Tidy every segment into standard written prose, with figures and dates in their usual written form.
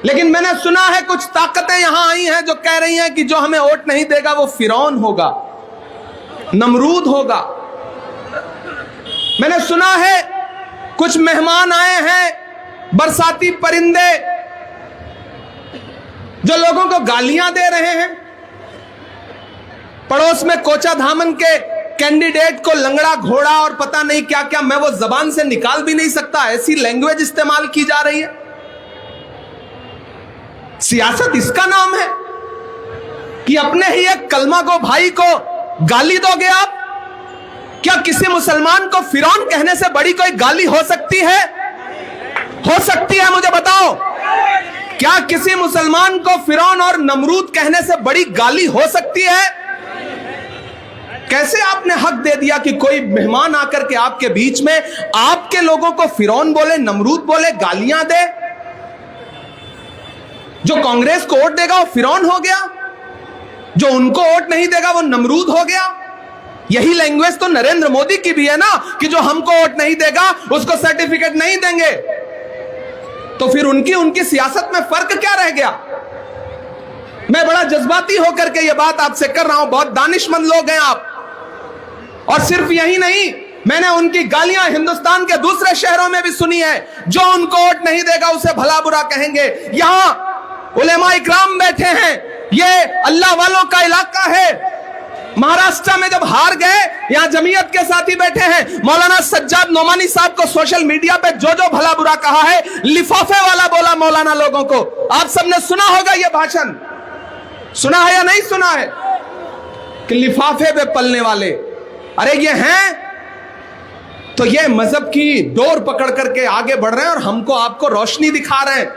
लेकिन मैंने सुना है कुछ ताकतें यहां आई हैं जो कह रही हैं कि जो हमें वोट नहीं देगा वो फिरौन होगा, नमरूद होगा। मैंने सुना है कुछ मेहमान आए हैं बरसाती परिंदे जो लोगों को गालियां दे रहे हैं। पड़ोस में कोचा धामन के कैंडिडेट को लंगड़ा घोड़ा और पता नहीं क्या क्या, मैं वो जबान से निकाल भी नहीं सकता, ऐसी लैंग्वेज इस्तेमाल की जा रही है। सियासत इसका नाम है कि अपने ही एक कलमा गो भाई को गाली दोगे आप? क्या किसी मुसलमान को फिरौन कहने से बड़ी कोई गाली हो सकती है? हो सकती है? मुझे बताओ, क्या किसी मुसलमान को फिरौन और नमरूद कहने से बड़ी गाली हो सकती है? कैसे आपने हक दे दिया कि कोई मेहमान आकर के आपके बीच में आपके लोगों को फिरौन बोले, नमरूद बोले, गालियां दे? जो कांग्रेस को वोट देगा वो फिरौन हो गया, जो उनको वोट नहीं देगा वो नमरूद हो गया। यही लैंग्वेज तो नरेंद्र मोदी की भी है ना, कि जो हमको वोट नहीं देगा उसको सर्टिफिकेट नहीं देंगे। तो फिर उनकी सियासत में फर्क क्या रह गया? मैं बड़ा जज्बाती होकर के ये बात आपसे कर रहा हूं, बहुत दानिशमंद लोग हैं आप। और सिर्फ यही नहीं, मैंने उनकी गालियां हिंदुस्तान के दूसरे शहरों में भी सुनी है। जो उनको वोट नहीं देगा उसे भला बुरा कहेंगे। यहां उलेमा इकराम बैठे हैं, ये अल्लाह वालों का इलाका है। महाराष्ट्र में जब हार गए, यहां जमीयत के साथी बैठे हैं। मौलाना सज्जाद नोमानी साहब को सोशल मीडिया पे जो जो भला बुरा कहा है, लिफाफे वाला बोला मौलाना लोगों को। आप सबने सुना होगा ये भाषण, सुना है या नहीं सुना है? कि लिफाफे पे पलने वाले, अरे ये हैं तो ये मजहब की डोर पकड़ करके आगे बढ़ रहे हैं और हमको आपको रोशनी दिखा रहे हैं।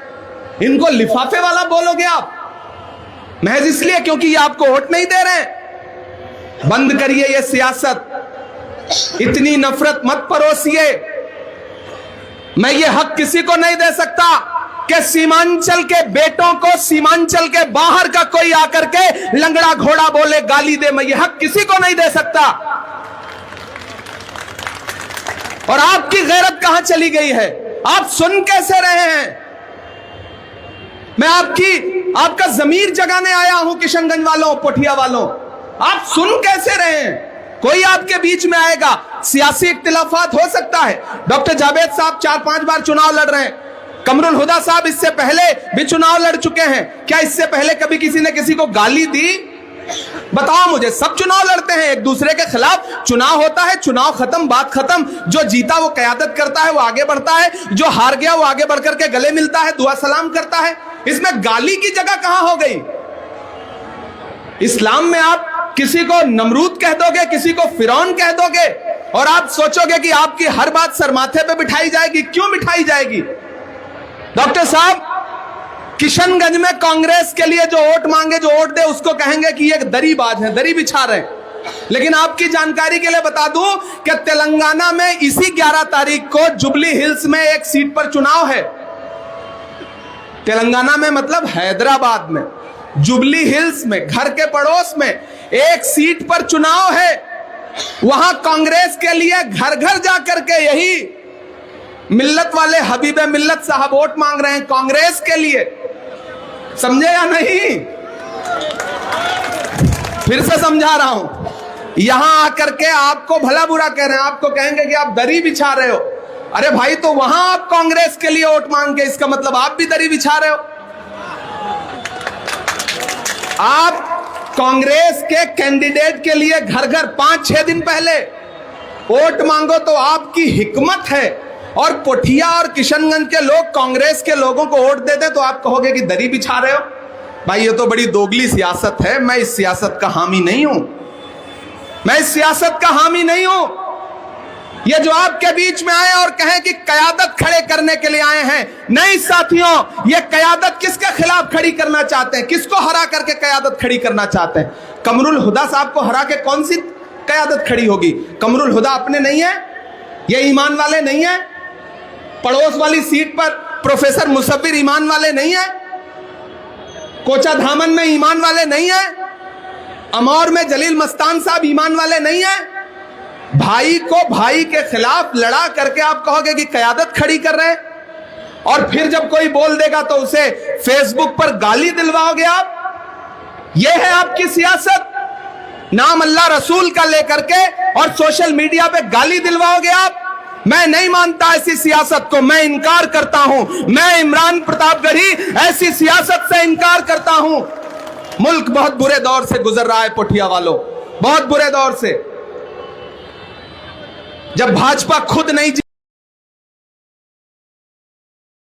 इनको लिफाफे वाला बोलोगे आप महज इसलिए क्योंकि ये आपको वोट नहीं दे रहे हैं? बंद करिए ये सियासत, इतनी नफरत मत परोसिए। मैं ये हक किसी को नहीं दे सकता कि सीमांचल के बेटों को सीमांचल के बाहर का कोई आकर के लंगड़ा घोड़ा बोले, गाली दे। मैं ये हक किसी को नहीं दे सकता। और आपकी गैरत कहां चली गई है? आप सुन कैसे रहे हैं? मैं आपका जमीर जगाने आया हूं किशनगंज वालों, पोठिया वालों। आप सुन कैसे रहे हैं? कोई आपके बीच में आएगा, सियासी इख्तिलाफात हो सकता है। डॉक्टर जावेद साहब 4-5 बार चुनाव लड़ रहे हैं। कमरुल हुदा साहब इससे पहले भी चुनाव लड़ चुके हैं। क्या इससे पहले कभी किसी ने किसी को गाली दी? बताओ मुझे। सब चुनाव लड़ते हैं एक दूसरे के खिलाफ। चुनाव होता है, चुनाव खत्म, बात खत्म। जो जीता वो क़यादत करता है, वो आगे बढ़ता है। जो हार गया वो आगे बढ़कर के गले मिलता है, दुआ सलाम करता है। इसमें गाली की जगह कहां हो गई? इस्लाम में आप किसी को नमरूद कह दोगे, किसी को फिरौन कह दोगे, और आप सोचोगे कि आपकी हर बात सर माथे पे बिठाई जाएगी। क्यों बिठाई जाएगी? डॉक्टर साहब, किशनगंज में कांग्रेस के लिए जो वोट मांगे, जो वोट दे, उसको कहेंगे कि ये दरीबाज है, दरी बिछा रहे हैं। लेकिन आपकी जानकारी के लिए बता दूं कि तेलंगाना में इसी 11 तारीख को जुबली हिल्स में एक सीट पर चुनाव है। तेलंगाना में मतलब हैदराबाद में, जुबली हिल्स में, घर के पड़ोस में एक सीट पर चुनाव है। वहां कांग्रेस के लिए घर घर जाकर के यही मिल्लत वाले हबीबे मिल्लत साहब वोट मांग रहे हैं कांग्रेस के लिए। समझे या नहीं? फिर से समझा रहा हूं। यहां आकर के आपको भला बुरा कह रहे हैं, आपको कहेंगे कि आप दरी बिछा रहे हो। अरे भाई, तो वहां आप कांग्रेस के लिए वोट मांग के, इसका मतलब आप भी दरी बिछा रहे हो। आप कांग्रेस के कैंडिडेट के लिए घर घर 5-6 दिन पहले वोट मांगो तो आपकी हिकमत है, और पोठिया और किशनगंज के लोग कांग्रेस के लोगों को वोट देते तो आप कहोगे कि दरी बिछा रहे हो। भाई, ये तो बड़ी दोगली सियासत है। मैं इस सियासत का हामी नहीं हूं, मैं इस सियासत का हामी नहीं हूं। ये जो आपके बीच में आए और कहें कि कयादत खड़े करने के लिए आए हैं, नहीं साथियों, ये कयादत किसके खिलाफ खड़ी करना चाहते हैं? किसको हरा करके कयादत खड़ी करना चाहते हैं? कमरुल हुदा साहब को हरा के कौन सी कयादत खड़ी होगी? कमरुल हुदा अपने नहीं है, ये ईमान वाले नहीं है। पड़ोस वाली सीट पर प्रोफेसर मुसव्विर ईमान वाले नहीं है। कोचा धामन में ईमान वाले नहीं है। अमौर में जलील मस्तान साहब ईमान वाले नहीं है। भाई को भाई के खिलाफ लड़ा करके आप कहोगे कि कयादत खड़ी कर रहे हैं? और फिर जब कोई बोल देगा तो उसे फेसबुक पर गाली दिलवाओगे आप। यह है आपकी सियासत, नाम अल्लाह रसूल का लेकर के और सोशल मीडिया पे गाली दिलवाओगे आप। मैं नहीं मानता ऐसी सियासत को, मैं इनकार करता हूं। मैं इमरान प्रतापगढ़ी ऐसी सियासत से इनकार करता हूं। मुल्क बहुत बुरे दौर से गुजर रहा है पुठिया वालों, बहुत बुरे दौर से। जब भाजपा खुद नहीं